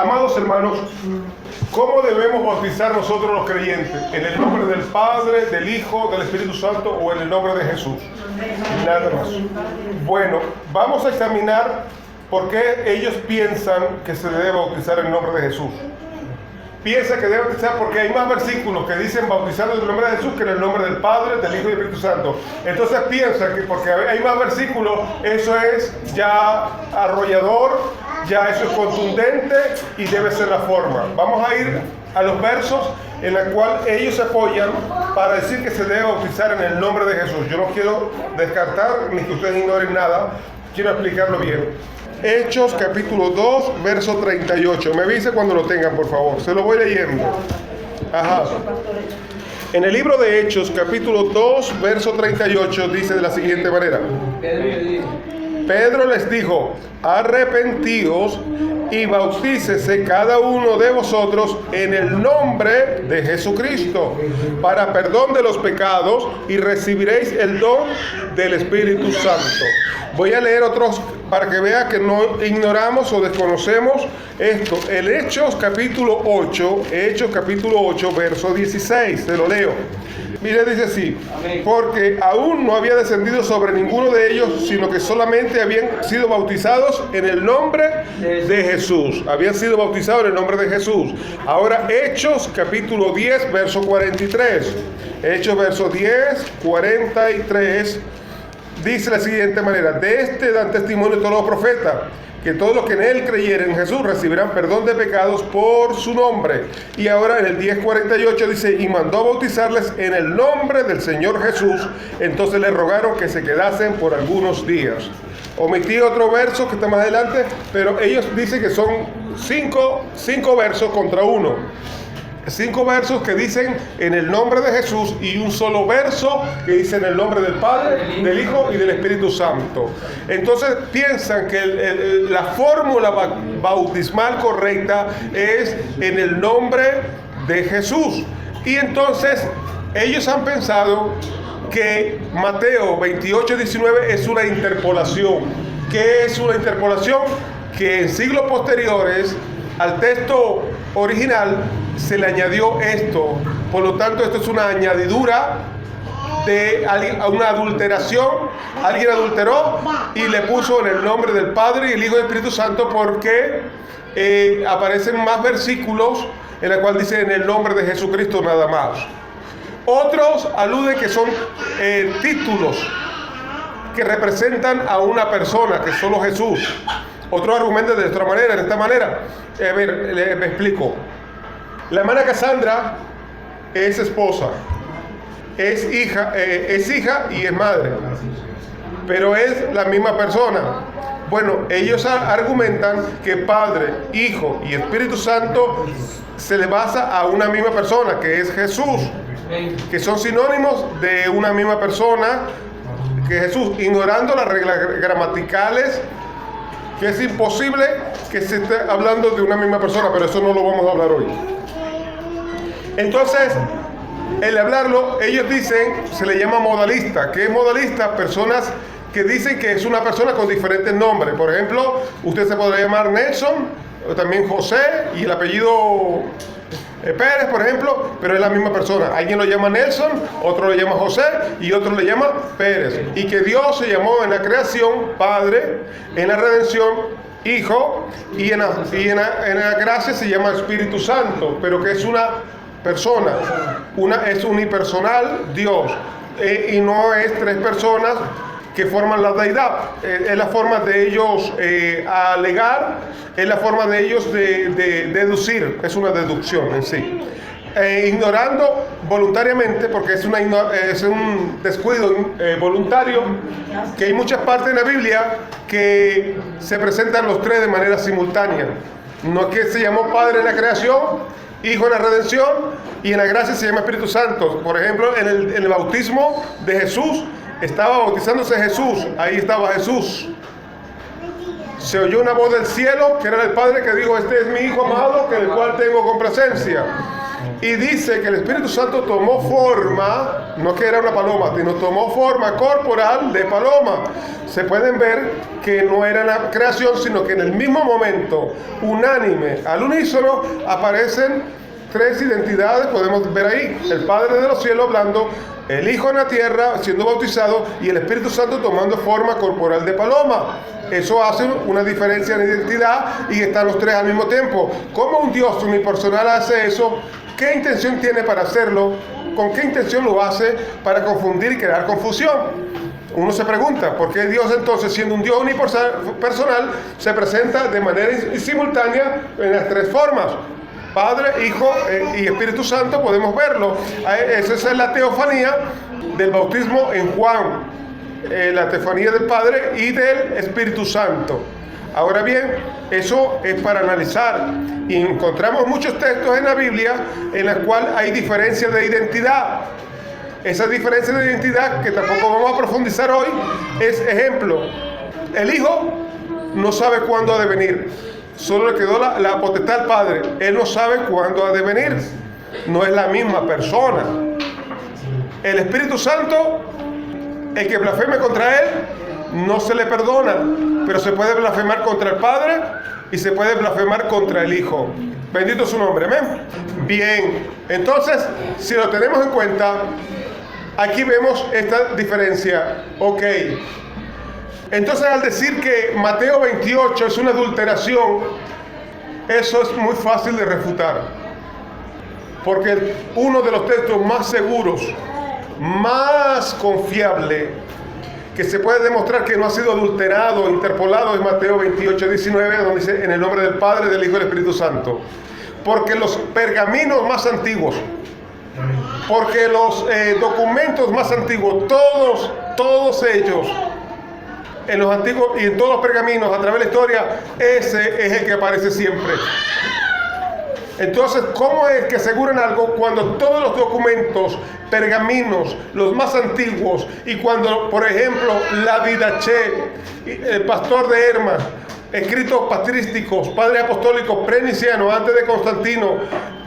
amados hermanos, ¿cómo debemos bautizar nosotros los creyentes? ¿En el nombre del Padre, del Hijo, del Espíritu Santo o en el nombre de Jesús? Nada más. Bueno, vamos a examinar por qué ellos piensan que se debe bautizar en el nombre de Jesús. Piensa que debe bautizar porque hay más versículos que dicen bautizar en el nombre de Jesús que en el nombre del Padre, del Hijo y del Espíritu Santo. Entonces piensa que porque hay más versículos, eso es ya arrollador, ya eso es contundente y debe ser la forma. Vamos a ir a los versos en los cuales ellos se apoyan para decir que se debe bautizar en el nombre de Jesús. Yo no quiero descartar ni que ustedes ignoren nada, quiero explicarlo bien. Hechos capítulo 2, verso 38. Me avise cuando lo tengan, por favor. Se lo voy leyendo. Ajá. En el libro de Hechos capítulo 2, verso 38 dice de la siguiente manera. Pedro les dijo: arrepentíos y bautícese cada uno de vosotros en el nombre de Jesucristo para perdón de los pecados y recibiréis el don del Espíritu Santo. Voy a leer otros para que vea que no ignoramos o desconocemos esto. El Hechos capítulo 8, verso 16, se lo leo. Mire, dice así: porque aún no había descendido sobre ninguno de ellos, sino que solamente habían sido bautizados en el nombre de Jesús. Habían sido bautizados en el nombre de Jesús. Ahora, Hechos capítulo 10, verso 43. Hechos verso 10, 43. Dice de la siguiente manera: de este dan testimonio todos los profetas, que todos los que en él creyeren en Jesús recibirán perdón de pecados por su nombre. Y ahora en el 10:48 dice: y mandó a bautizarles en el nombre del Señor Jesús. Entonces les rogaron que se quedasen por algunos días. Omití otro verso que está más adelante, pero ellos dicen que son cinco versos contra uno. 5 versos que dicen en el nombre de Jesús y un solo verso que dice en el nombre del Padre, del Hijo y del Espíritu Santo. Entonces piensan que la fórmula bautismal correcta es en el nombre de Jesús. Y entonces ellos han pensado que Mateo 28:19 es una interpolación. ¿Qué es una interpolación? Que en siglos posteriores al texto original se le añadió esto. Por lo tanto, esto es una añadidura de una adulteración. Alguien adulteró y le puso en el nombre del Padre y el Hijo y el Espíritu Santo, porque aparecen más versículos en los cuales dice en el nombre de Jesucristo nada más. Otros aluden que son títulos que representan a una persona, que es solo Jesús. Otro argumento de esta manera. A ver, me explico. La hermana Cassandra es esposa, es hija y es madre, pero es la misma persona. Bueno, ellos argumentan que Padre, Hijo y Espíritu Santo se le basa a una misma persona, que es Jesús, que son sinónimos de una misma persona, que es Jesús, ignorando las reglas gramaticales, que es imposible que se esté hablando de una misma persona, pero eso no lo vamos a hablar hoy. Entonces, el hablarlo, ellos dicen, se le llama modalista. ¿Qué es modalista? Personas que dicen que es una persona con diferentes nombres. Por ejemplo, usted se podría llamar Nelson, o también José, y el apellido Pérez, por ejemplo, pero es la misma persona. Alguien lo llama Nelson, otro lo llama José y otro le llama Pérez. Y que Dios se llamó en la creación Padre, en la redención Hijo, y en la gracia se llama Espíritu Santo, pero que es una persona, es unipersonal Dios, y no es 3 personas que forman la deidad. Es la forma de ellos alegar, es la forma de ellos de deducir, es una deducción en sí. Ignorando voluntariamente, porque es un descuido voluntario, que hay muchas partes en la Biblia que se presentan los 3 de manera simultánea. No es que se llamó Padre en la creación, Hijo en la redención y en la gracia se llama Espíritu Santo. Por ejemplo, en el bautismo de Jesús, estaba bautizándose Jesús, ahí estaba Jesús. Se oyó una voz del cielo, que era el Padre, que dijo: este es mi Hijo amado, que el cual tengo complacencia. Y dice que el Espíritu Santo tomó forma, no que era una paloma, sino tomó forma corporal de paloma. Se pueden ver que no era la creación, sino que en el mismo momento, unánime, al unísono, aparecen tres identidades, podemos ver ahí, el Padre de los cielos hablando, el Hijo en la tierra siendo bautizado y el Espíritu Santo tomando forma corporal de paloma. Eso hace una diferencia en identidad y están los tres al mismo tiempo. ¿Cómo un Dios unipersonal hace eso? ¿Qué intención tiene para hacerlo? ¿Con qué intención lo hace? Para confundir y crear confusión. Uno se pregunta, ¿por qué Dios entonces, siendo un Dios unipersonal, se presenta de manera simultánea en las tres formas? Padre, Hijo y Espíritu Santo, podemos verlo. Esa es la teofanía del bautismo en Juan. La teofanía del Padre y del Espíritu Santo. Ahora bien, eso es para analizar. Y encontramos muchos textos en la Biblia en los cuales hay diferencias de identidad. Esa diferencia de identidad, que tampoco vamos a profundizar hoy, es ejemplo. El Hijo no sabe cuándo ha de venir. Solo le quedó la potestad al Padre. Él no sabe cuándo ha de venir. No es la misma persona. El Espíritu Santo, el que blasfeme contra él, no se le perdona, pero se puede blasfemar contra el Padre y se puede blasfemar contra el Hijo. Bendito su nombre, amén. Bien, entonces, si lo tenemos en cuenta, aquí vemos esta diferencia. Ok. Entonces, al decir que Mateo 28 es una adulteración, eso es muy fácil de refutar. Porque uno de los textos más seguros, más confiable, que se puede demostrar que no ha sido adulterado, interpolado, es Mateo 28, 19, donde dice, en el nombre del Padre, del Hijo y del Espíritu Santo. Porque los pergaminos más antiguos, porque los documentos más antiguos, todos ellos, en los antiguos y en todos los pergaminos a través de la historia, ese es el que aparece siempre. Entonces, ¿cómo es que aseguran algo cuando todos los documentos, pergaminos, los más antiguos, y cuando, por ejemplo, la Didache, el pastor de Hermas, escritos patrísticos, padres apostólicos pre-nicianos, antes de Constantino,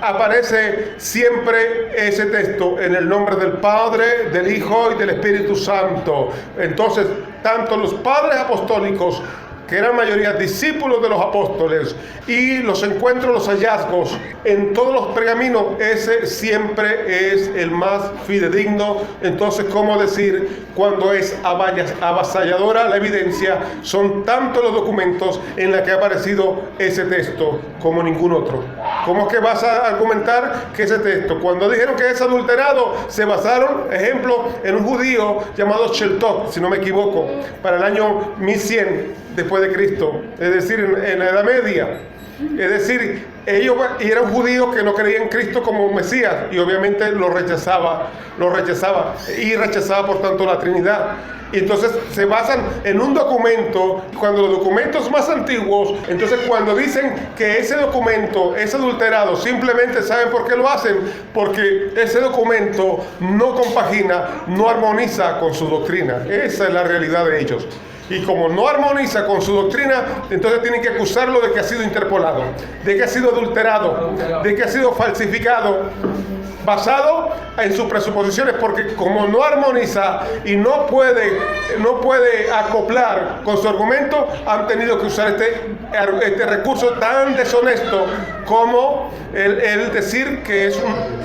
aparece siempre ese texto en el nombre del Padre, del Hijo y del Espíritu Santo? Entonces, tanto los padres apostólicos, que eran mayoría discípulos de los apóstoles, y los encuentros, los hallazgos en todos los pergaminos, ese siempre es el más fidedigno. Entonces, ¿cómo decir cuando es avasalladora la evidencia? Son tantos los documentos en los que ha aparecido ese texto como ningún otro. ¿Cómo es que vas a argumentar que ese texto, cuando dijeron que es adulterado, se basaron, ejemplo, en un judío llamado Sheltok, si no me equivoco, para el año 1100 después de Cristo, es decir, en la Edad Media? Es decir, ellos eran judíos que no creían en Cristo como Mesías y obviamente lo rechazaba y rechazaba por tanto la Trinidad. Y entonces se basan en un documento, cuando los documentos más antiguos, entonces cuando dicen que ese documento es adulterado, simplemente saben por qué lo hacen, porque ese documento no compagina, no armoniza con su doctrina. Esa es la realidad de ellos. Y como no armoniza con su doctrina, entonces tienen que acusarlo de que ha sido interpolado, de que ha sido adulterado, de que ha sido falsificado, basado en sus presuposiciones, porque como no armoniza y no puede acoplar con su argumento, han tenido que usar este recurso tan deshonesto como el decir que es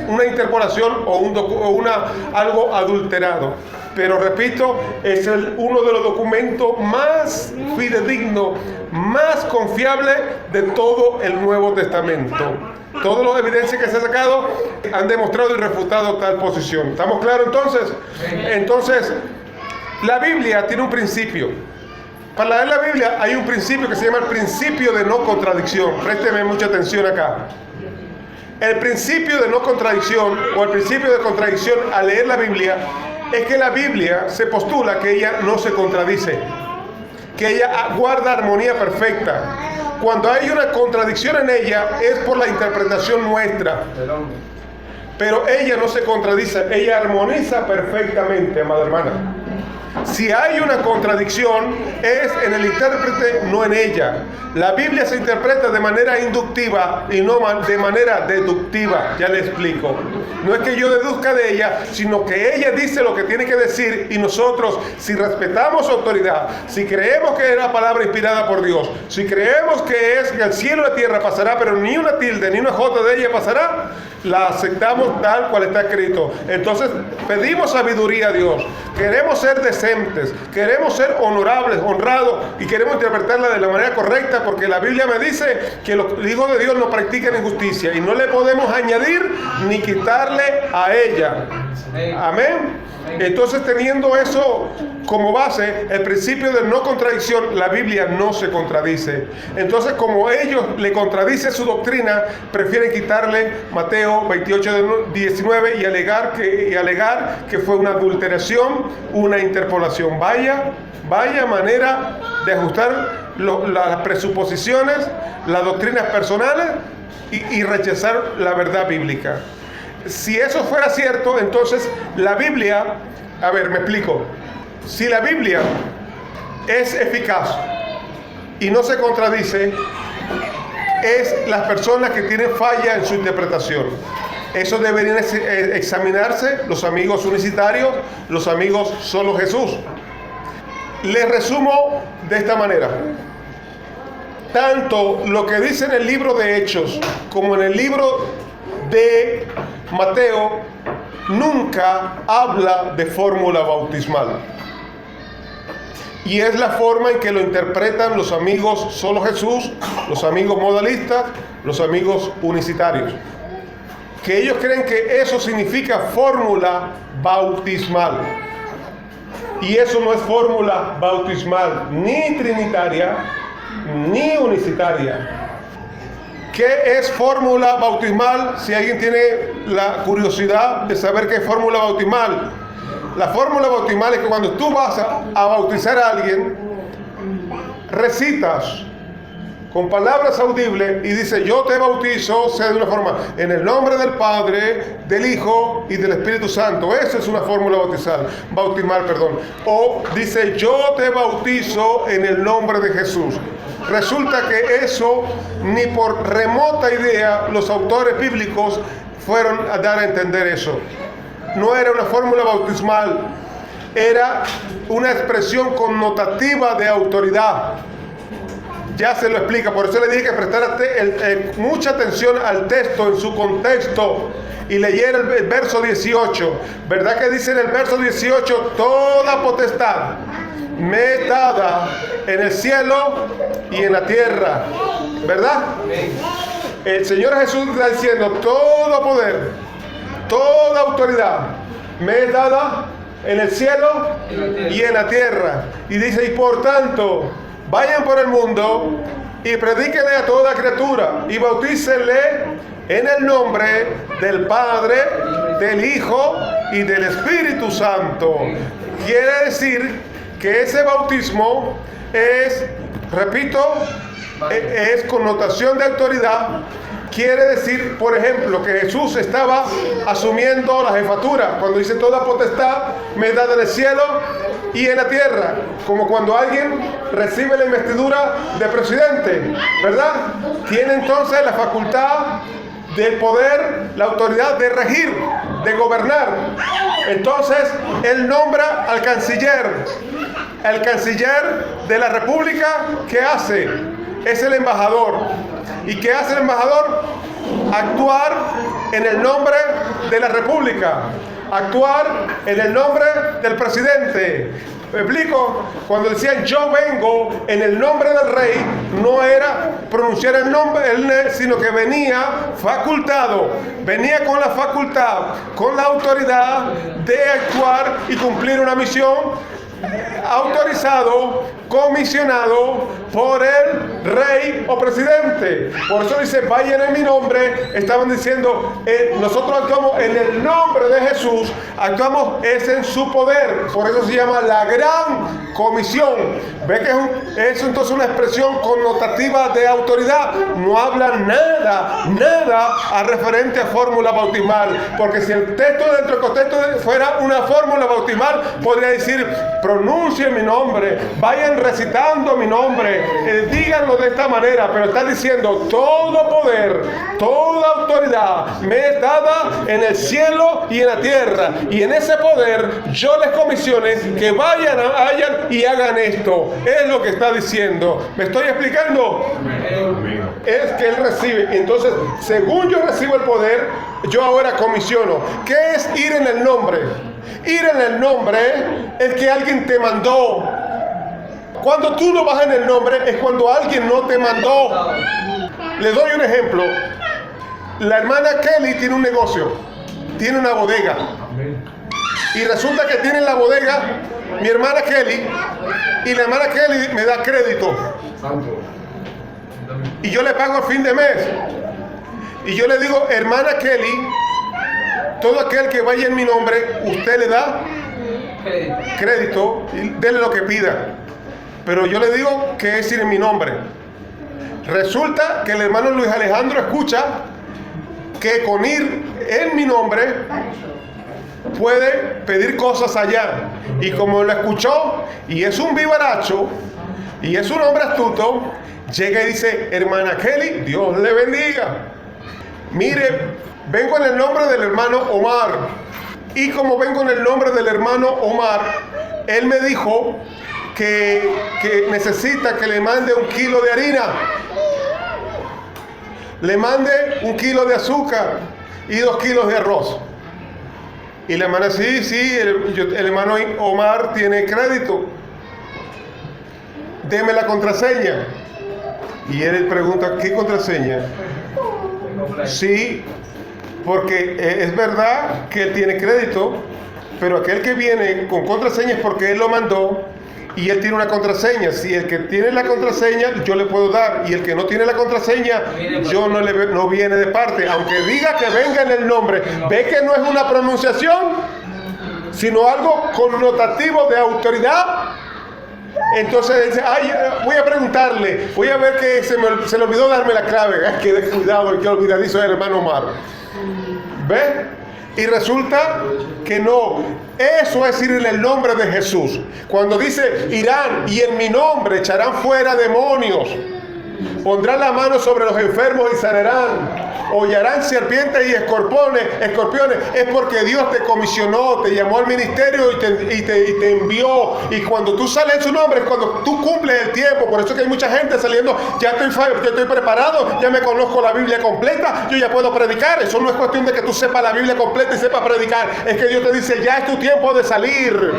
una interpolación o algo adulterado. Pero repito, es uno de los documentos más fidedignos, más confiable de todo el Nuevo Testamento. Todas las evidencias que se han sacado han demostrado y refutado tal posición. ¿Estamos claros entonces? Entonces, la Biblia tiene un principio. Para leer la Biblia hay un principio que se llama el principio de no contradicción. Présteme mucha atención acá. El principio de no contradicción o el principio de contradicción al leer la Biblia es que la Biblia se postula que ella no se contradice, que ella guarda armonía perfecta. Cuando hay una contradicción en ella es por la interpretación nuestra. Pero ella no se contradice, ella armoniza perfectamente, amada hermana. Si hay una contradicción, es en el intérprete, no en ella. La Biblia se interpreta de manera inductiva y no de manera deductiva. Ya le explico. No es que yo deduzca de ella, sino que ella dice lo que tiene que decir, y nosotros, si respetamos su autoridad, si creemos que es la palabra inspirada por Dios, si creemos que es que el cielo y la tierra pasará, pero ni una tilde, ni una jota de ella pasará, la aceptamos tal cual está escrito. Entonces pedimos sabiduría a Dios. Queremos ser decentes, queremos ser honorables, honrados, y queremos interpretarla de la manera correcta, porque la Biblia me dice que los hijos de Dios no practican injusticia y no le podemos añadir ni quitarle a ella. Amén. Entonces, teniendo eso como base, el principio de no contradicción, la Biblia no se contradice. Entonces, como ellos le contradicen su doctrina, prefieren quitarle Mateo 28:19 y alegar que fue una adulteración, una interpolación. Vaya manera de ajustar las presuposiciones, las doctrinas personales y rechazar la verdad bíblica. Si eso fuera cierto, entonces la Biblia, a ver, me explico. Si la Biblia es eficaz y no se contradice, es las personas que tienen falla en su interpretación. Eso deberían examinarse los amigos unicitarios, los amigos solo Jesús. Les resumo de esta manera. Tanto lo que dice en el libro de Hechos como en el libro de Mateo nunca habla de fórmula bautismal. Y es la forma en que lo interpretan los amigos solo Jesús, los amigos modalistas, los amigos unicitarios. Que ellos creen que eso significa fórmula bautismal. Y eso no es fórmula bautismal ni trinitaria ni unicitaria. ¿Qué es fórmula bautismal? Si alguien tiene la curiosidad de saber qué es fórmula bautismal. La fórmula bautismal es que cuando tú vas a bautizar a alguien, recitas con palabras audibles y dice: yo te bautizo, sea de una forma, en el nombre del Padre, del Hijo y del Espíritu Santo. Esa es una fórmula bautismal. O dice: yo te bautizo en el nombre de Jesús. Resulta que eso, ni por remota idea, los autores bíblicos fueron a dar a entender eso. No era una fórmula bautismal, era una expresión connotativa de autoridad. Ya se lo explica, por eso le dije que prestara mucha atención al texto en su contexto y leyera el verso 18. ¿Verdad que dice en el verso 18: toda potestad me es dada en el cielo y en la tierra? ¿Verdad? El Señor Jesús está diciendo: todo poder, toda autoridad me es dada en el cielo y en la tierra. Y dice: y por tanto, vayan por el mundo y predíquenle a toda criatura y bautícenle en el nombre del Padre, del Hijo y del Espíritu Santo. Quiere decir que ese bautismo es, repito, es connotación de autoridad. Quiere decir, por ejemplo, que Jesús estaba asumiendo la jefatura cuando dice: toda potestad me es dada en el cielo y en la tierra, como cuando alguien recibe la investidura de presidente, ¿verdad? Tiene entonces la facultad del poder, la autoridad de regir, de gobernar. Entonces él nombra al canciller. El canciller de la república, ¿qué hace? Es el embajador. ¿Y qué hace el embajador? Actuar en el nombre de la república, actuar en el nombre del presidente. ¿Me explico? Cuando decían: yo vengo en el nombre del rey, no era pronunciar el nombre, sino que venía facultado, venía con la facultad, con la autoridad de actuar y cumplir una misión, autorizado, comisionado por el rey o presidente. Por eso dice: vayan en mi nombre. Estaban diciendo: nosotros actuamos en el nombre de Jesús, actuamos es en su poder. Por eso se llama la gran comisión. Ve que es entonces una expresión connotativa de autoridad. No habla nada a referente a fórmula bautismal, porque si el texto dentro del contexto fuera una fórmula bautismal, podría decir: pronuncien mi nombre, vayan recitando mi nombre, díganlo de esta manera, pero está diciendo todo poder, toda autoridad me es dada en el cielo y en la tierra, y en ese poder yo les comisioné que vayan y hagan esto. Es lo que está diciendo. ¿Me estoy explicando? Es que él recibe. Entonces, según yo recibo el poder, yo ahora comisiono. ¿Qué es ir en el nombre? Ir en el nombre es que alguien te mandó. Cuando tú no vas en el nombre es cuando alguien no te mandó. Le doy un ejemplo. La hermana Kelly tiene un negocio, tiene una bodega. Y resulta que tiene en la bodega mi hermana Kelly, y la hermana Kelly me da crédito. Y yo le pago a fin de mes. Y yo le digo, hermana Kelly, todo aquel que vaya en mi nombre, usted le da crédito y déle lo que pida. Pero yo le digo que es ir en mi nombre. Resulta que el hermano Luis Alejandro escucha que con ir en mi nombre puede pedir cosas allá. Y como lo escuchó, y es un vivaracho, y es un hombre astuto, llega y dice, hermana Kelly, Dios le bendiga. Mire, vengo en el nombre del hermano Omar. Y como vengo en el nombre del hermano Omar, él me dijo que necesita que le mande 1 kilo de harina, le mande 1 kilo de azúcar y 2 kilos de arroz. Y la hermana, sí, el hermano Omar tiene crédito. Deme la contraseña. Y él pregunta, ¿qué contraseña? Sí, porque es verdad que él tiene crédito, pero aquel que viene con contraseña es porque él lo mandó y él tiene una contraseña. Si el que tiene la contraseña, yo le puedo dar, y el que no tiene la contraseña, yo no viene de parte. Aunque diga que venga en el nombre, ve que no es una pronunciación, sino algo connotativo de autoridad. Entonces dice, voy a preguntarle, voy a ver que se le olvidó darme la clave. Que descuidado, que olvidadizo es el hermano Omar. ¿Ve? Y resulta que no. Eso es ir en el nombre de Jesús. Cuando dice, irán y en mi nombre echarán fuera demonios, pondrán la mano sobre los enfermos y sanarán, hollarán serpientes y escorpiones, es porque Dios te comisionó, te llamó al ministerio y te envió. Y cuando tú sales en su nombre es cuando tú cumples el tiempo. Por eso que hay mucha gente saliendo, ya estoy preparado, ya me conozco la Biblia completa, yo ya puedo predicar. Eso no es cuestión de que tú sepas la Biblia completa y sepas predicar, es que Dios te dice, ya es tu tiempo de salir.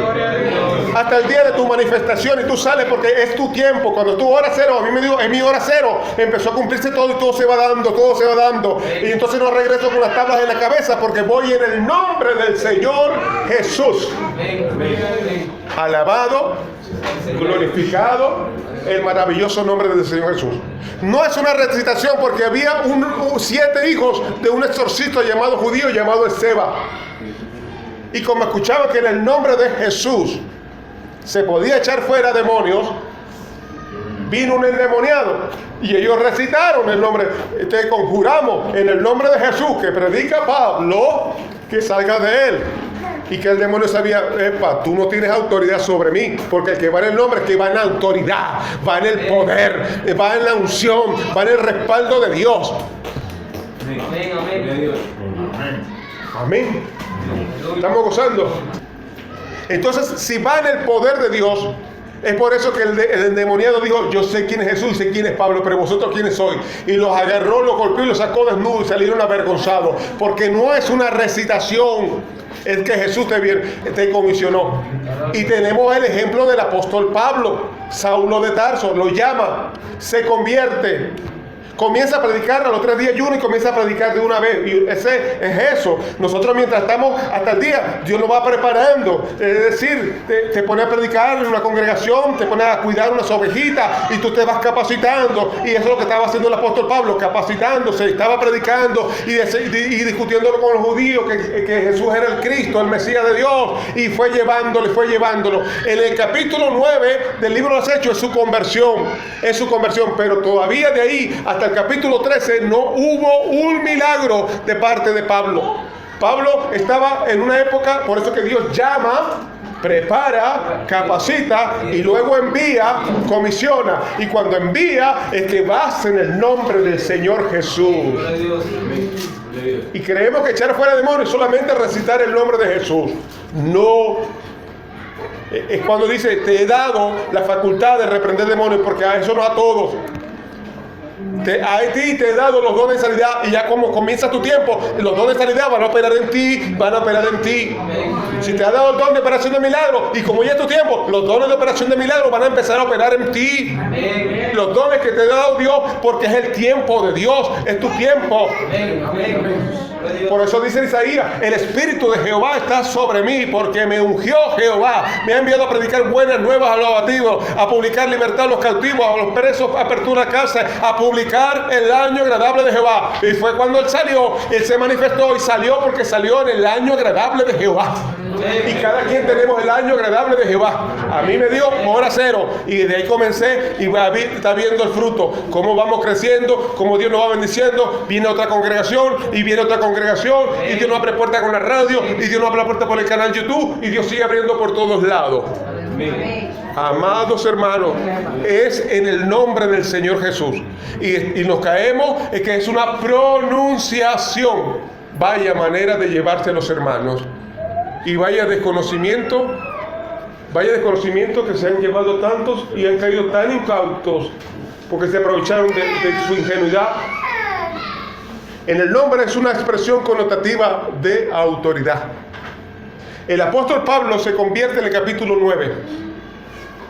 Hasta el día de tu manifestación, y tú sales porque es tu tiempo. Cuando tu hora cero, a mí me dijo, es mi hora cero, empezó a cumplirse todo y todo se va dando. Y entonces no regreso con las tablas en la cabeza porque voy en el nombre del Señor Jesús. Alabado, glorificado el maravilloso nombre del Señor Jesús. No es una recitación porque había 7 hijos de un exorcista llamado judío llamado Esceva. Y como escuchaba que en el nombre de Jesús se podía echar fuera demonios, vino un endemoniado y ellos recitaron el nombre. Te conjuramos en el nombre de Jesús que predica Pablo, que salga de él. Y que el demonio sabía, tú no tienes autoridad sobre mí, porque el que va en el nombre es que va en la autoridad, va en el poder, va en la unción, va en el respaldo de Dios. Amén. Estamos gozando. Entonces, si va en el poder de Dios, es por eso que el endemoniado dijo, yo sé quién es Jesús y sé quién es Pablo, pero vosotros quiénes sois. Y los agarró, los golpeó y los sacó desnudos y salieron avergonzados. Porque no es una recitación, es que Jesús te comisionó. Y tenemos el ejemplo del apóstol Pablo. Saulo de Tarso lo llama, se convierte, comienza a predicar a los 3 días y 1 y comienza a predicar de una vez. Y ese es eso. Nosotros mientras estamos hasta el día, Dios nos va preparando. Es decir, te pone a predicar en una congregación, te pone a cuidar unas ovejitas y tú te vas capacitando. Y eso es lo que estaba haciendo el apóstol Pablo, capacitándose, estaba predicando y discutiéndolo con los judíos que Jesús era el Cristo, el Mesías de Dios, y fue llevándolo. En el capítulo 9 del libro de los Hechos es su conversión, pero todavía de ahí hasta el capítulo 13 no hubo un milagro de parte de Pablo. Pablo estaba en una época, por eso que Dios llama prepara, capacita y luego envía, comisiona. Y cuando envía es que vas en el nombre del Señor Jesús. Y creemos que echar fuera demonios es solamente recitar el nombre de Jesús. No. Es cuando dice, te he dado la facultad de reprender demonios, porque a eso no a todos. A ti te he dado los dones de sanidad, y ya como comienza tu tiempo, los dones de sanidad van a operar en ti, van a operar en ti. Si te ha dado el don de operación de milagros, y como ya es tu tiempo, los dones de operación de milagros van a empezar a operar en ti. Los dones que te ha dado Dios, porque es el tiempo de Dios, es tu tiempo. Por eso dice Isaías, el Espíritu de Jehová está sobre mí, porque me ungió Jehová, me ha enviado a predicar buenas nuevas a los abatidos, a publicar libertad a los cautivos, a los presos, apertura a cárcel, a publicar el año agradable de Jehová. Y fue cuando él salió, él se manifestó y salió porque salió en el año agradable de Jehová. Y cada quien tenemos el año agradable de Jehová. A mí me dio hora cero, y de ahí comencé y está viendo el fruto, cómo vamos creciendo, cómo Dios nos va bendiciendo. Viene otra congregación y viene otra congregación, y Dios nos abre puerta con la radio, y Dios nos abre la puerta por el canal YouTube, y Dios sigue abriendo por todos lados. Amados hermanos, es en el nombre del Señor Jesús, y nos caemos es que es una pronunciación. Vaya manera de llevarse a los hermanos, y vaya desconocimiento que se han llevado tantos y han caído tan incautos porque se aprovecharon de su ingenuidad. En el nombre es una expresión connotativa de autoridad. El apóstol Pablo se convierte en el capítulo 9.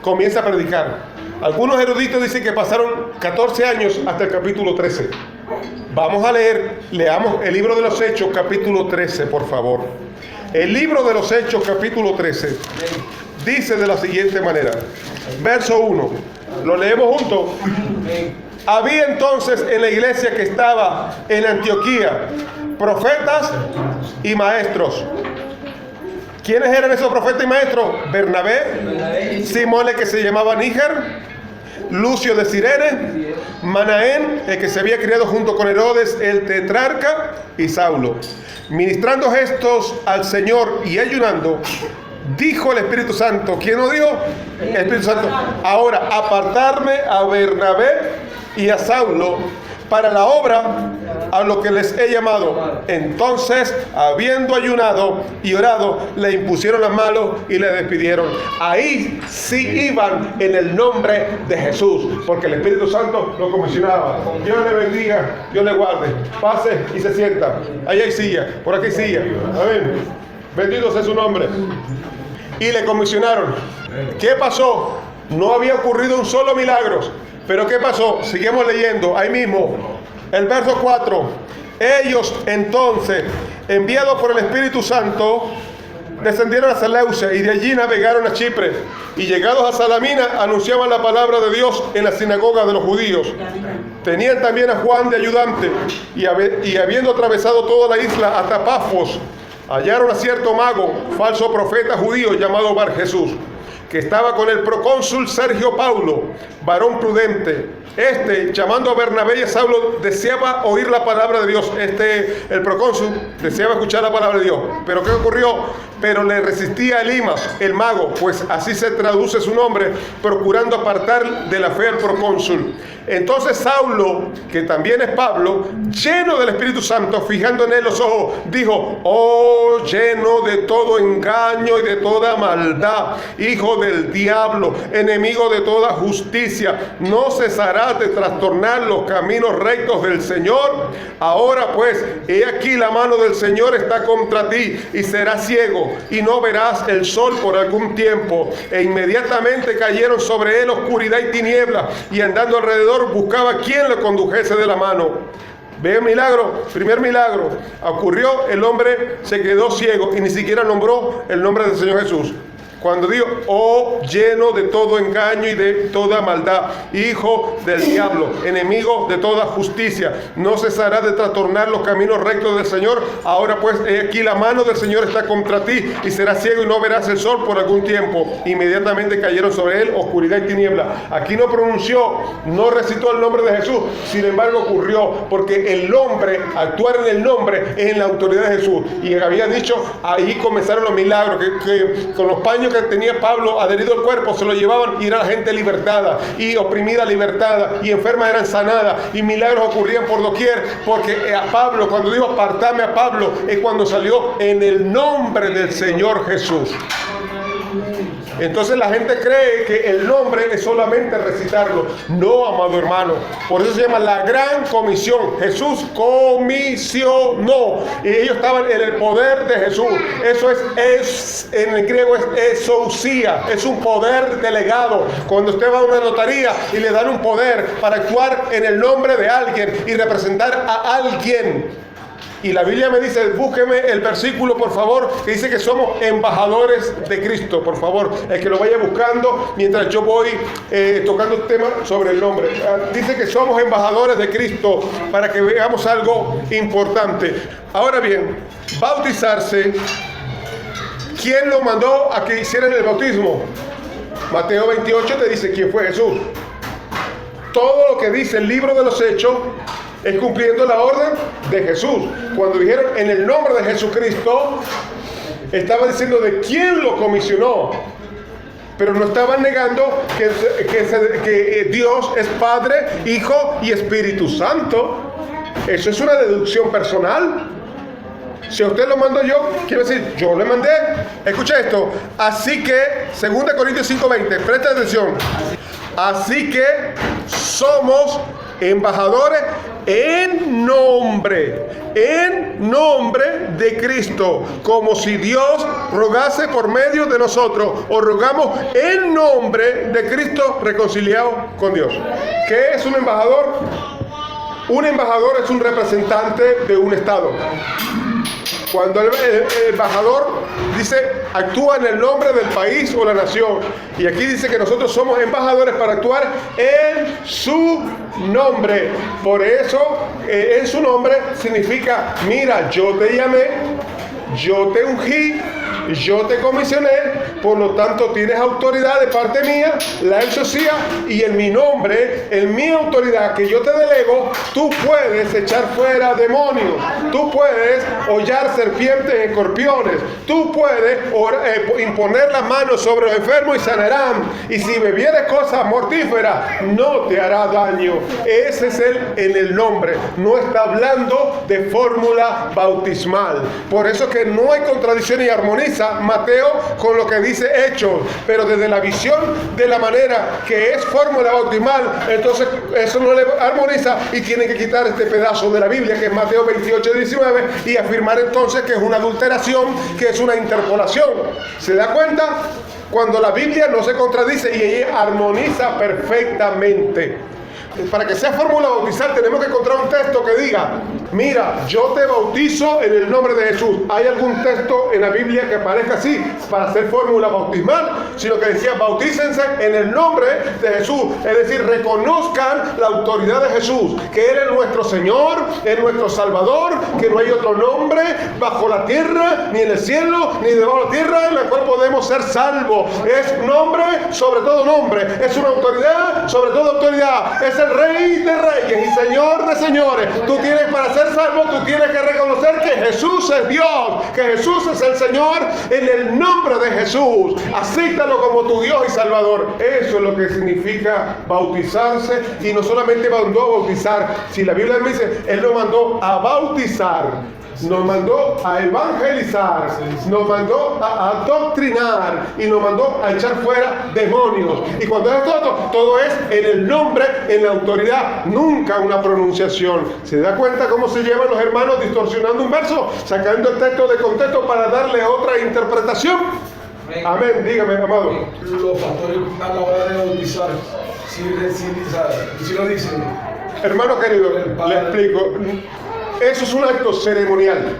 Comienza a predicar. Algunos eruditos dicen que pasaron 14 años hasta el capítulo 13. Vamos a leamos el libro de los Hechos, capítulo 13, por favor. El libro de los Hechos, capítulo 13, dice de la siguiente manera. Verso 1. ¿Lo leemos juntos? Había entonces en la iglesia que estaba en Antioquía profetas y maestros. ¿Quiénes eran esos profetas y maestros? Bernabé, Simón, el que se llamaba Níger, Lucio de Cirene, Manaén, el que se había criado junto con Herodes el tetrarca, y Saulo. Ministrando gestos al Señor y ayunando, dijo el Espíritu Santo. ¿Quién lo dijo? El Espíritu Santo. Ahora, apartarme a Bernabé y a Saulo para la obra a lo que les he llamado. Entonces, habiendo ayunado y orado, le impusieron las manos y le despidieron. Ahí sí iban en el nombre de Jesús, porque el Espíritu Santo lo comisionaba. Dios le bendiga, Dios le guarde. Pase y se sienta. Ahí hay silla, por aquí hay silla. Amén. Bendito sea su nombre. Y le comisionaron. ¿Qué pasó? No había ocurrido un solo milagro. Pero ¿qué pasó? Seguimos leyendo, ahí mismo, el verso 4. Ellos entonces, enviados por el Espíritu Santo, descendieron a Seleucia y de allí navegaron a Chipre. Y llegados a Salamina, anunciaban la palabra de Dios en la sinagoga de los judíos. Tenían también a Juan de ayudante, y habiendo atravesado toda la isla hasta Pafos, hallaron a cierto mago, falso profeta judío llamado Bar Jesús, que estaba con el procónsul Sergio Paulo, varón prudente. Llamando a Bernabé y a Saulo, deseaba oír la palabra de Dios. El procónsul, deseaba escuchar la palabra de Dios. ¿Pero qué ocurrió? Pero le resistía Elimas, el mago, pues así se traduce su nombre, procurando apartar de la fe al procónsul. Entonces Saulo, que también es Pablo, lleno del Espíritu Santo, fijando en él los ojos, dijo: oh, lleno de todo engaño y de toda maldad, hijo del diablo, enemigo de toda justicia, ¿no cesarás de trastornar los caminos rectos del Señor? Ahora pues, he aquí la mano del Señor está contra ti, y serás ciego, y no verás el sol por algún tiempo. E inmediatamente cayeron sobre él oscuridad y tinieblas, y andando alrededor buscaba quien le condujese de la mano. Ve el milagro, primer milagro. Ocurrió, el hombre se quedó ciego y ni siquiera nombró el nombre del Señor Jesús. Cuando dijo: oh, lleno de todo engaño y de toda maldad, hijo del diablo, enemigo de toda justicia, no cesará de trastornar los caminos rectos del Señor. Ahora pues, he aquí la mano del Señor está contra ti, y serás ciego y no verás el sol por algún tiempo. Inmediatamente cayeron sobre él oscuridad y tiniebla. Aquí no pronunció, no recitó el nombre de Jesús. Sin embargo ocurrió, porque el nombre, actuar en el nombre, es en la autoridad de Jesús. Y había dicho, ahí comenzaron los milagros, que con los paños que tenía Pablo adherido al cuerpo, se lo llevaban y era la gente libertada, y oprimida libertada, y enferma eran sanadas, y milagros ocurrían por doquier, porque a Pablo, cuando dijo apartame a Pablo, es cuando salió en el nombre del Señor Jesús. Entonces la gente cree que el nombre es solamente recitarlo. No, amado hermano. Por eso se llama la gran comisión. Jesús comisionó. Y ellos estaban en el poder de Jesús. Eso es en el griego es exousia. Es un poder delegado. Cuando usted va a una notaría y le dan un poder para actuar en el nombre de alguien y representar a alguien. Y la Biblia me dice, búsqueme el versículo, por favor, que dice que somos embajadores de Cristo. Por favor, el que lo vaya buscando mientras yo voy tocando el tema sobre el nombre. Dice que somos embajadores de Cristo para que veamos algo importante. Ahora bien, bautizarse, ¿quién lo mandó a que hicieran el bautismo? Mateo 28 te dice quién fue Jesús. Todo lo que dice el libro de los Hechos es cumpliendo la orden de Jesús. Cuando dijeron en el nombre de Jesucristo, estaba diciendo de quién lo comisionó, pero no estaban negando que Dios es Padre, Hijo y Espíritu Santo. Eso es una deducción personal. Si a usted lo mando yo, quiero decir, yo le mandé. Escucha esto. Así que, 2 Corintios 5:20, presta atención. Así que somos embajadores en nombre de Cristo, como si Dios rogase por medio de nosotros, o rogamos en nombre de Cristo reconciliado con Dios. ¿Qué es un embajador? Un embajador es un representante de un estado. Cuando el embajador dice, actúa en el nombre del país o la nación. Y aquí dice que nosotros somos embajadores para actuar en su nombre. Por eso, en su nombre significa, mira, yo te llamé, yo te ungí, yo te comisioné, por lo tanto tienes autoridad de parte mía, la exousia, y en mi nombre, en mi autoridad que yo te delego, tú puedes echar fuera demonios, tú puedes hollar serpientes y escorpiones, tú puedes imponer las manos sobre los enfermos y sanarán, y si bebieres cosas mortíferas, no te hará daño. Ese es en el nombre, no está hablando de fórmula bautismal. Por eso que no hay contradicción y armoniza Mateo con lo que dice Hechos, pero desde la visión de la manera que es fórmula bautismal, entonces eso no le armoniza y tienen que quitar este pedazo de la Biblia que es Mateo 28:19 y afirmar entonces que es una adulteración, que es una interpolación. ¿Se da cuenta? Cuando la Biblia no se contradice y ella armoniza perfectamente. Para que sea fórmula bautizar tenemos que encontrar un texto que diga, mira, yo te bautizo en el nombre de Jesús. ¿Hay algún texto en la Biblia que parezca así para hacer fórmula bautismal? Sino que decía, bautícense en el nombre de Jesús. Es decir, reconozcan la autoridad de Jesús, que Él es nuestro Señor, es nuestro Salvador, que no hay otro nombre bajo la tierra, ni en el cielo, ni debajo de la tierra, en la cual podemos ser salvos. Es nombre sobre todo nombre, es una autoridad sobre toda autoridad, es el Rey de Reyes y Señor de Señores. Tú tienes, para ser salvo, tú tienes que reconocer que Jesús es Dios, que Jesús es el Señor, en el nombre de Jesús. Acéptalo como tu Dios y Salvador. Eso es lo que significa bautizarse, y no solamente mandó a bautizar. Si la Biblia me dice, Él lo mandó a bautizar, nos mandó a evangelizar, nos mandó a adoctrinar y nos mandó a echar fuera demonios. Y cuando es todo es en el nombre, en la autoridad, nunca una pronunciación. ¿Se da cuenta cómo se llevan los hermanos distorsionando un verso, sacando el texto de contexto para darle otra interpretación? Amén, dígame, amado. Los pastores a la hora de bautizar, si lo dicen. Hermano querido, le explico. Eso es un acto ceremonial.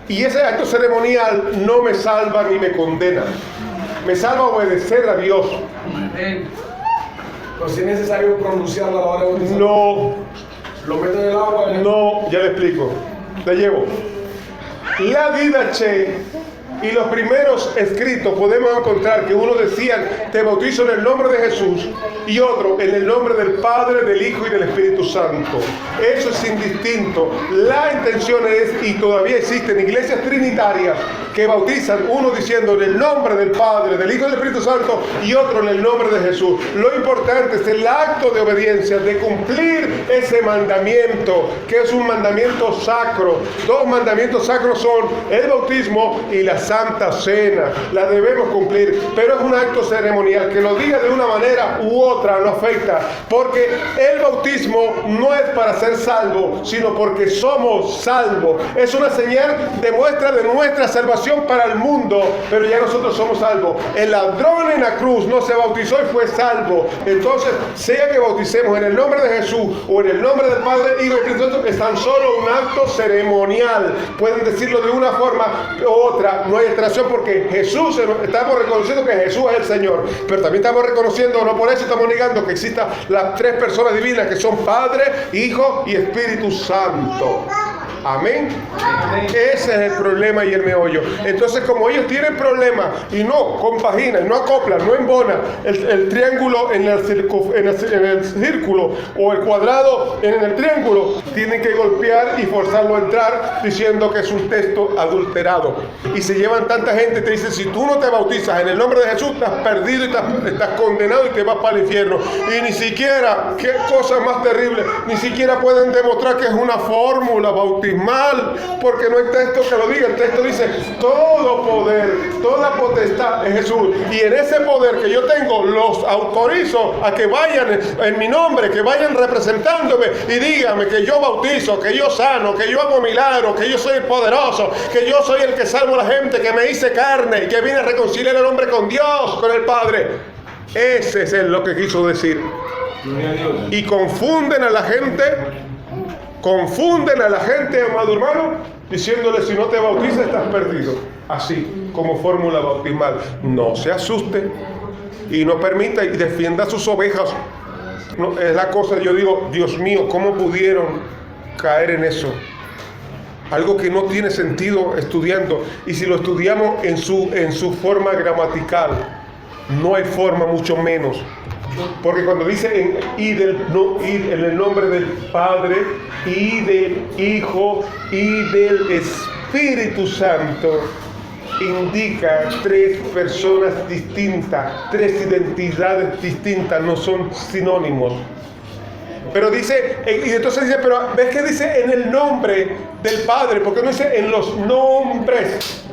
Y ese acto ceremonial no me salva ni me condena. Me salva obedecer a Dios. Pero si es necesario pronunciarlo a la hora de bautizar. No. Lo meto en el agua. No, ya le explico. Le llevo. La didache Y los primeros escritos podemos encontrar que uno decía, te bautizo en el nombre de Jesús, y otro en el nombre del Padre, del Hijo y del Espíritu Santo. Eso es indistinto. La intención es, y todavía existen iglesias trinitarias que bautizan, uno diciendo en el nombre del Padre, del Hijo y del Espíritu Santo, y otro en el nombre de Jesús. Lo importante es el acto de obediencia, de cumplir ese mandamiento, que es un mandamiento sacro. Dos mandamientos sacros son el bautismo y la Santa Cena. La debemos cumplir, pero es un acto ceremonial. Que lo diga de una manera u otra no afecta, porque el bautismo no es para ser salvo, sino porque somos salvos. Es una señal de muestra de nuestra salvación para el mundo, pero ya nosotros somos salvos. El ladrón en la cruz no se bautizó y fue salvo. Entonces, sea que bauticemos en el nombre de Jesús o en el nombre del Padre, Hijo y Espíritu Santo, es tan solo un acto ceremonial. Pueden decirlo de una forma u otra, no hay alteración, porque Jesús, estamos reconociendo que Jesús es el Señor, pero también estamos reconociendo, no por eso estamos negando que existan las tres personas divinas que son Padre, Hijo y Espíritu Santo. Amén. Ese es el problema y el meollo. Entonces, como ellos tienen problemas y no compaginan, no acoplan, no embonan el triángulo en el círculo o el cuadrado en el triángulo, tienen que golpear y forzarlo a entrar diciendo que es un texto adulterado. Y se llevan tanta gente, te dicen, si tú no te bautizas en el nombre de Jesús, estás perdido y estás condenado y te vas para el infierno. Y ni siquiera, qué cosa más terrible, ni siquiera pueden demostrar que es una fórmula bautismal, porque no hay texto que lo diga. El texto dice, todo poder, toda potestad es Jesús, y en ese poder que yo tengo, los autorizo a que vayan en mi nombre, que vayan representándome y díganme que yo bautizo, que yo sano, que yo hago milagros, que yo soy el poderoso, que yo soy el que salvo a la gente, que me hice carne y que vine a reconciliar al hombre con Dios, con el Padre. Ese es lo que quiso decir. Y confunden a la gente, amado hermano, diciéndole, si no te bautizas estás perdido. Así, como fórmula bautismal. No se asuste y no permita y defienda a sus ovejas. No, es la cosa, yo digo, Dios mío, ¿cómo pudieron caer en eso? Algo que no tiene sentido estudiando. Y si lo estudiamos en su forma gramatical, no hay forma, mucho menos. Porque cuando dice en el nombre del Padre, y del Hijo, y del Espíritu Santo, indica tres personas distintas, tres identidades distintas, no son sinónimos. Pero dice, y entonces dice, pero ¿ves que dice en el nombre del Padre? ¿Por qué no dice en los nombres?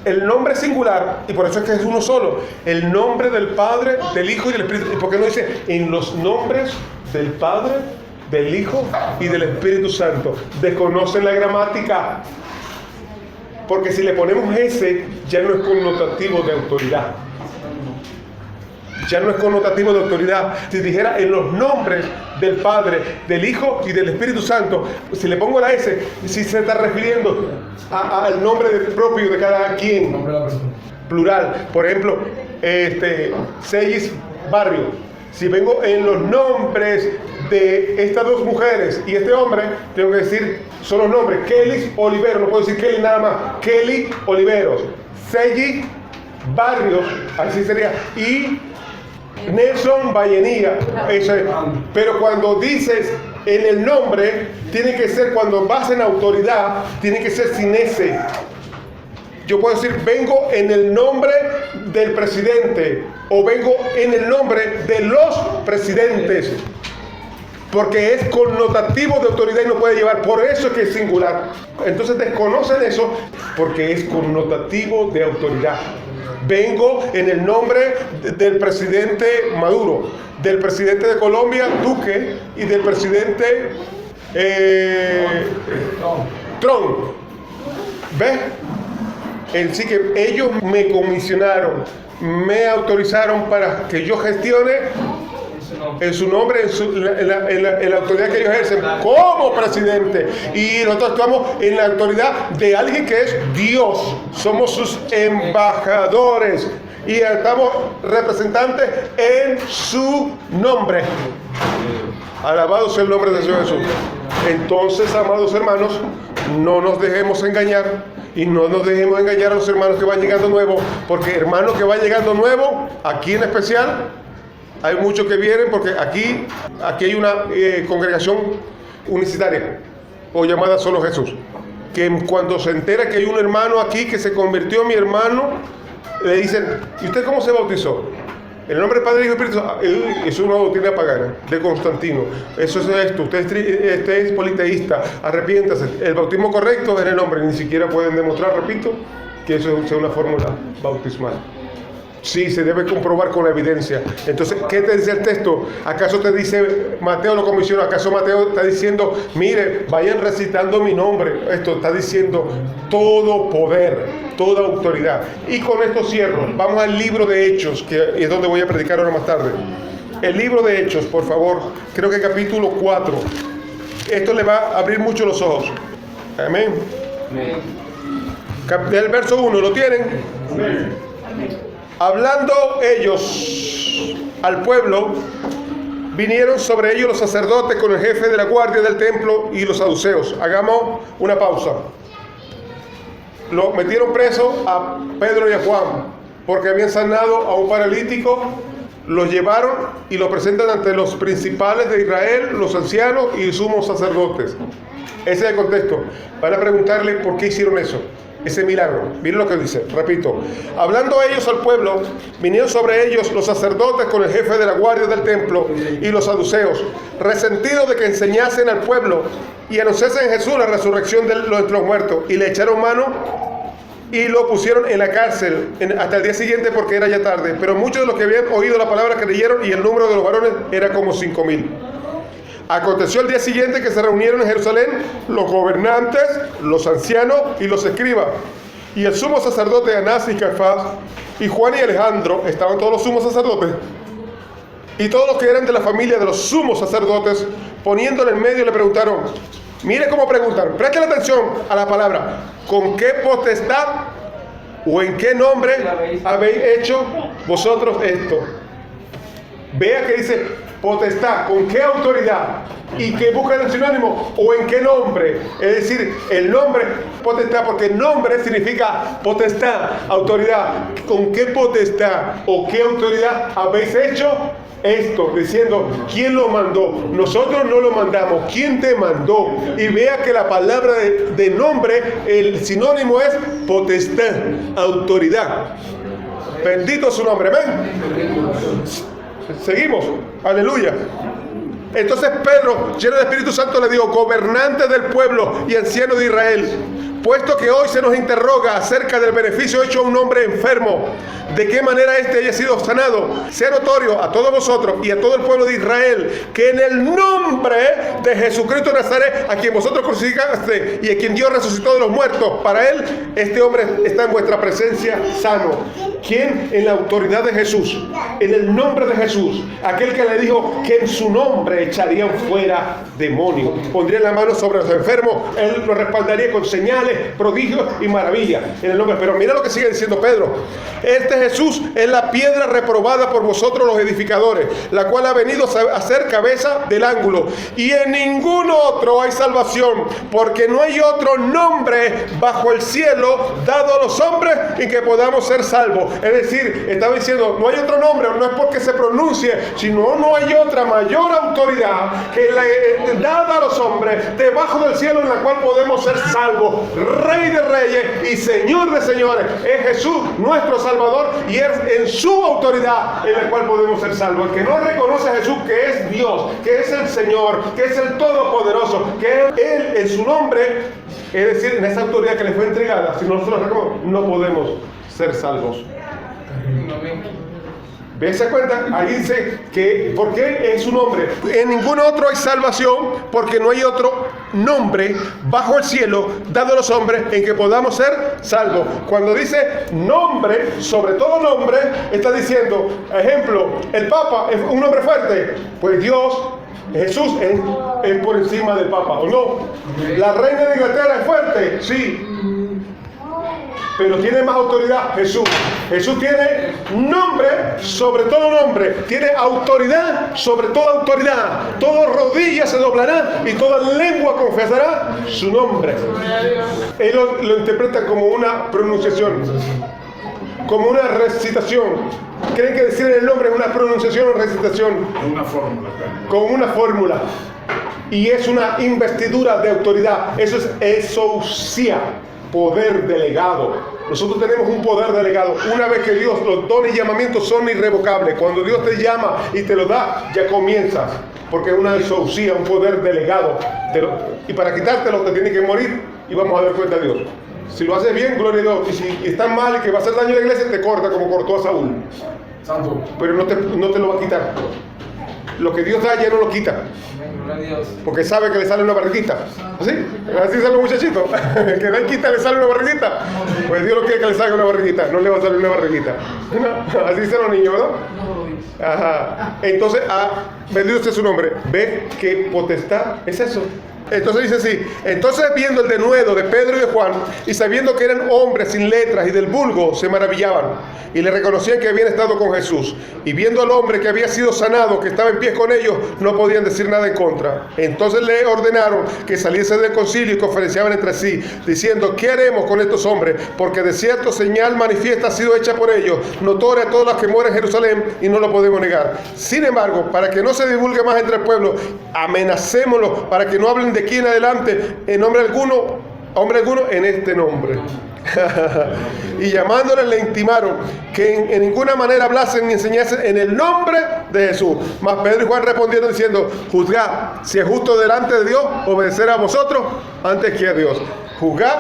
El nombre singular, y por eso es que es uno solo. El nombre del Padre, del Hijo y del Espíritu. ¿Y por qué no dice en los nombres del Padre, del Hijo y del Espíritu Santo? Desconocen la gramática. Porque si le ponemos ese, ya no es connotativo de autoridad. Ya no es connotativo de autoridad. Si dijera en los nombres del Padre, del Hijo y del Espíritu Santo, si le pongo la S, si se está refiriendo al nombre propio de cada quien, plural. Por ejemplo, Sellis Barrio. Si vengo en los nombres de estas dos mujeres y este hombre, tengo que decir, son los nombres, Kelly Oliveros, no puedo decir Kelly nada más, Kelly Oliveros, Sellis Barrios, así sería, y Nelson Vallenía. Pero cuando dices en el nombre, tiene que ser, cuando vas en autoridad, tiene que ser sin ese. Yo puedo decir, vengo en el nombre del presidente, o vengo en el nombre de los presidentes, porque es connotativo de autoridad y no puede llevar, por eso es que es singular. Entonces desconocen eso, porque es connotativo de autoridad. Vengo en el nombre del presidente Maduro, del presidente de Colombia, Duque, y del presidente Trump. ¿Ves? Sí que ellos me comisionaron, me autorizaron para que yo gestione en su nombre, en la autoridad que ellos ejercen como presidente. Y nosotros estamos en la autoridad de alguien que es Dios. Somos sus embajadores y estamos representantes en su nombre. Alabado sea el nombre del Señor Jesús. Entonces, amados hermanos, no nos dejemos engañar y no nos dejemos engañar a los hermanos que van llegando nuevos, porque hermanos que van llegando nuevos, aquí en especial, hay muchos que vienen porque aquí hay una congregación unicitaria o llamada Solo Jesús, que cuando se entera que hay un hermano aquí que se convirtió en mi hermano, le dicen, ¿y usted cómo se bautizó? En el nombre del Padre, Hijo y Espíritu Santo. Es una doctrina pagana de Constantino. Eso es esto. Usted es politeísta. Arrepiéntase. El bautismo correcto es en el nombre. Ni siquiera pueden demostrar, repito, que eso sea una fórmula bautismal. Sí, se debe comprobar con la evidencia. Entonces, ¿qué te dice el texto? ¿Acaso te dice, Mateo lo comisiona? ¿Acaso Mateo está diciendo, mire, vayan recitando mi nombre? Esto está diciendo todo poder, toda autoridad. Y con esto cierro. Vamos al libro de Hechos, que es donde voy a predicar ahora más tarde. El libro de Hechos, por favor. Creo que capítulo 4. Esto le va a abrir mucho los ojos. Amén. Del verso 1, ¿lo tienen? Amén. Hablando ellos al pueblo, vinieron sobre ellos los sacerdotes con el jefe de la guardia del templo y los saduceos. Hagamos una pausa. Lo metieron preso a Pedro y a Juan porque habían sanado a un paralítico. Los llevaron y lo presentan ante los principales de Israel, los ancianos y sumos sacerdotes. Ese es el contexto. Van a preguntarle por qué hicieron eso. Ese milagro, miren lo que dice, repito. Hablando ellos al pueblo, vinieron sobre ellos los sacerdotes con el jefe de la guardia del templo y los saduceos, resentidos de que enseñasen al pueblo y anunciasen en Jesús la resurrección de entre los muertos, y le echaron mano y lo pusieron en la cárcel hasta el día siguiente porque era ya tarde. Pero muchos de los que habían oído la palabra creyeron, y el número de los varones era como 5,000. Aconteció el día siguiente que se reunieron en Jerusalén los gobernantes, los ancianos y los escribas, y el sumo sacerdote Anás y Caifás, y Juan y Alejandro, estaban todos los sumos sacerdotes, y todos los que eran de la familia de los sumos sacerdotes, poniéndole en medio, le preguntaron, mire cómo preguntan, presten atención a la palabra, ¿con qué potestad o en qué nombre habéis hecho vosotros esto? Vea que dice potestad, ¿con qué autoridad? ¿Y qué busca el sinónimo? ¿O en qué nombre? Es decir, el nombre, potestad, porque nombre significa potestad, autoridad. ¿Con qué potestad o qué autoridad habéis hecho esto? Diciendo, ¿quién lo mandó? Nosotros no lo mandamos. ¿Quién te mandó? Y vea que la palabra de nombre, el sinónimo es potestad, autoridad. Bendito su nombre, amén. Seguimos, aleluya. Entonces Pedro, lleno de Espíritu Santo, le dijo, gobernante del pueblo y anciano de Israel, puesto que hoy se nos interroga acerca del beneficio hecho a un hombre enfermo, de qué manera éste haya sido sanado, sea notorio a todos vosotros y a todo el pueblo de Israel, que en el nombre de Jesucristo de Nazaret, a quien vosotros crucificaste y a quien Dios resucitó de los muertos, para él, este hombre está en vuestra presencia sano. ¿Quién? En la autoridad de Jesús, en el nombre de Jesús, aquel que le dijo que en su nombre echarían fuera demonios, pondrían la mano sobre los enfermos, él lo respaldaría con señales, prodigios y maravillas en el nombre. Pero mira lo que sigue diciendo Pedro, este Jesús es la piedra reprobada por vosotros los edificadores, la cual ha venido a ser cabeza del ángulo, y en ningún otro hay salvación, porque no hay otro nombre bajo el cielo dado a los hombres en que podamos ser salvos. Es decir, estaba diciendo, no hay otro nombre, no es porque se pronuncie, sino no hay otra mayor autoridad que la dada a los hombres debajo del cielo en la cual podemos ser salvos. Rey de reyes y Señor de señores es Jesús, nuestro Salvador, y es en su autoridad en la cual podemos ser salvos. El que no reconoce a Jesús, que es Dios, que es el Señor, que es el Todopoderoso, que Él en su nombre, es decir, en esa autoridad que le fue entregada, si nosotros reconocemos, no podemos ser salvos. ¿Ves cuenta? Ahí dice que, ¿por qué es su nombre? En ningún otro hay salvación, porque no hay otro nombre bajo el cielo dado a los hombres en que podamos ser salvos. Cuando dice nombre, sobre todo nombre, está diciendo, ejemplo, el Papa es un nombre fuerte, pues Dios, Jesús es por encima del Papa, ¿o no? La reina de Inglaterra es fuerte, sí. pero tiene más autoridad Jesús. Jesús tiene nombre sobre todo nombre, tiene autoridad sobre toda autoridad. Toda rodilla se doblará y toda lengua confesará su nombre. Él lo interpreta como una pronunciación, como una recitación. ¿Creen que decir el nombre es una pronunciación o recitación? Una fórmula. Como una fórmula. Y es una investidura de autoridad. Eso es exousia, poder delegado. Nosotros tenemos un poder delegado. Una vez que Dios, los dones y llamamientos son irrevocables. Cuando Dios te llama y te lo da, ya comienzas. Porque es una exousia, un poder delegado. Y para quitártelo te tiene que morir y vamos a dar cuenta de Dios. Si lo haces bien, gloria a Dios. Y si estás mal y que va a hacer daño a la iglesia, te corta como cortó a Saúl. Santo. Pero no te lo va a quitar. Lo que Dios da ya no lo quita. Porque sabe que le sale una barriguita. ¿Así? Así sale un muchachito. Que da y quita le sale una barriguita. Pues Dios lo quiere que le salga una barriguita. No le va a salir una barriguita. ¿No? Así dicen los niños, ¿no? Ajá. Entonces, bendito sea su nombre. ¿Ve qué potestad es eso? Entonces dice así: entonces viendo el denuedo de Pedro y de Juan, y sabiendo que eran hombres sin letras y del vulgo, se maravillaban, y le reconocían que habían estado con Jesús. Y viendo al hombre que había sido sanado, que estaba en pie con ellos, no podían decir nada en contra. Entonces le ordenaron que saliese del concilio y conferenciaban entre sí, diciendo: ¿qué haremos con estos hombres? Porque de cierto señal manifiesta ha sido hecha por ellos, notoria a todos los que mueren en Jerusalén, y no lo podemos negar. Sin embargo, para que no se divulgue más entre el pueblo, amenacémoslos para que no hablen de aquí en adelante en hombre alguno en este nombre. Y llamándole le intimaron que en ninguna manera hablasen ni enseñasen en el nombre de Jesús. Mas Pedro y Juan respondieron diciendo: juzgad si es justo delante de Dios obedecer a vosotros antes que a Dios. Juzgad.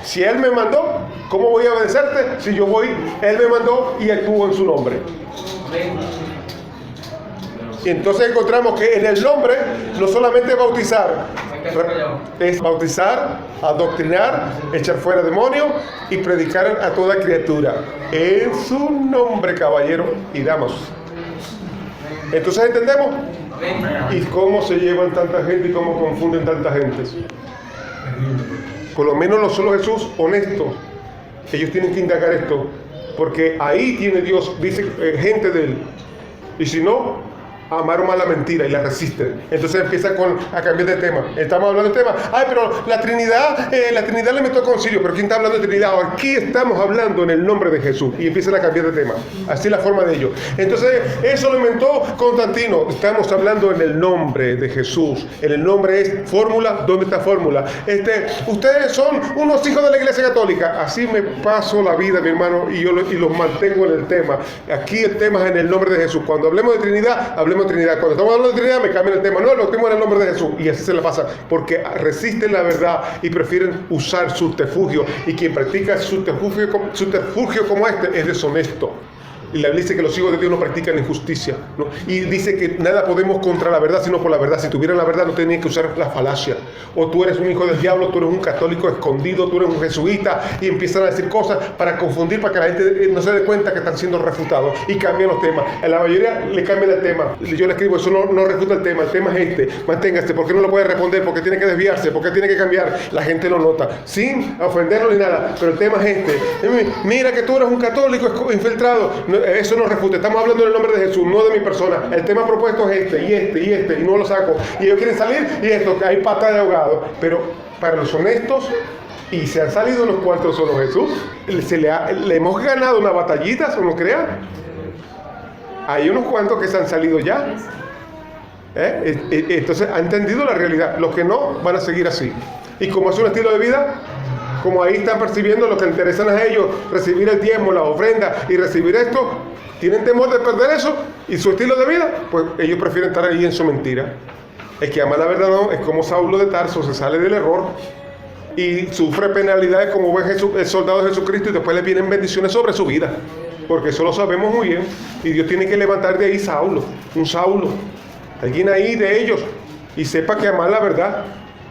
Si Él me mandó, ¿cómo voy a obedecerte? Si yo voy, Él me mandó y actúo en su nombre. Y entonces encontramos que en el nombre no solamente bautizar, es bautizar, adoctrinar, echar fuera demonios y predicar a toda criatura. En su nombre, caballeros y damas. Entonces entendemos. ¿Y cómo se llevan tanta gente y cómo confunden tanta gente? Por lo menos los solo Jesús honestos. Ellos tienen que indagar esto. Porque ahí tiene Dios, dice gente de Él. Y si no, amaron más la mentira y la resisten. Entonces empieza a cambiar de tema. Estamos hablando de tema. Ay, pero la Trinidad le metió concilio. Pero ¿quién está hablando de Trinidad? Aquí estamos hablando en el nombre de Jesús. Y empiezan a cambiar de tema. Así es la forma de ellos. Entonces, eso lo inventó Constantino. Estamos hablando en el nombre de Jesús. En el nombre es fórmula. ¿Dónde está fórmula? Ustedes son unos hijos de la Iglesia Católica. Así me paso la vida, mi hermano, y los mantengo en el tema. Aquí el tema es en el nombre de Jesús. Cuando hablemos de Trinidad, hablemos de Trinidad. Cuando estamos hablando de Trinidad, me cambian el tema. No, lo tengo en el nombre de Jesús. Y así se la pasa. Porque resisten la verdad y prefieren usar subterfugio. Y quien practica subterfugio como este es deshonesto. Y la Biblia dice que los hijos de Dios no practican injusticia, ¿no? Y dice que nada podemos contra la verdad, sino por la verdad. Si tuvieran la verdad, no tenían que usar la falacia. O tú eres un hijo del diablo, tú eres un católico escondido, tú eres un jesuita, y empiezan a decir cosas para confundir, para que la gente no se dé cuenta que están siendo refutados. Y cambian los temas. A la mayoría le cambian el tema. Yo le escribo, eso no refuta el tema es este. Manténgase, ¿por qué no lo puede responder? ¿Por qué tiene que desviarse? ¿Por qué tiene que cambiar? La gente lo nota, sin ofenderlo ni nada. Pero el tema es este. Mira que tú eres un católico infiltrado. Eso no refuta, estamos hablando en el nombre de Jesús, no de mi persona. El tema propuesto es este, y no lo saco. Y ellos quieren salir, y esto, que hay pata de ahogado. Pero para los honestos, y se han salido unos cuantos solo Jesús, le hemos ganado una batallita, ¿o no crean? Hay unos cuantos que se han salido ya. Entonces, ha entendido la realidad. Los que no, van a seguir así. Y como es un estilo de vida, como ahí están percibiendo lo que interesan a ellos, recibir el diezmo, la ofrenda y recibir esto, tienen temor de perder eso y su estilo de vida, pues ellos prefieren estar ahí en su mentira. El que ama la verdad no, es como Saulo de Tarso, se sale del error y sufre penalidades como buen el soldado de Jesucristo, y después le vienen bendiciones sobre su vida, porque eso lo sabemos muy bien. Y Dios tiene que levantar de ahí un Saulo, alguien ahí de ellos, y sepa que amar la verdad.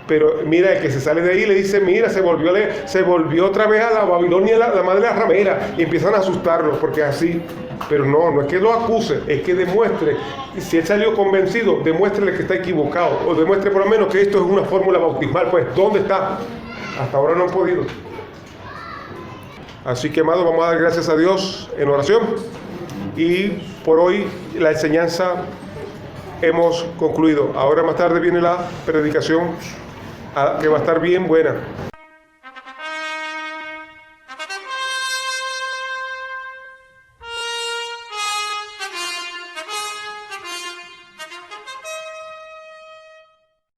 Pero mira, el que se sale de ahí le dice, mira, se volvió otra vez a la Babilonia, la madre de la ramera, y empiezan a asustarlos, porque es así. Pero no es que lo acuse, es que demuestre, si él salió convencido, demuéstrele que está equivocado, o demuestre por lo menos que esto es una fórmula bautismal. Pues, ¿dónde está? Hasta ahora no han podido. Así que, amados, vamos a dar gracias a Dios en oración. Y por hoy la enseñanza hemos concluido. Ahora más tarde viene la predicación que va a estar bien buena.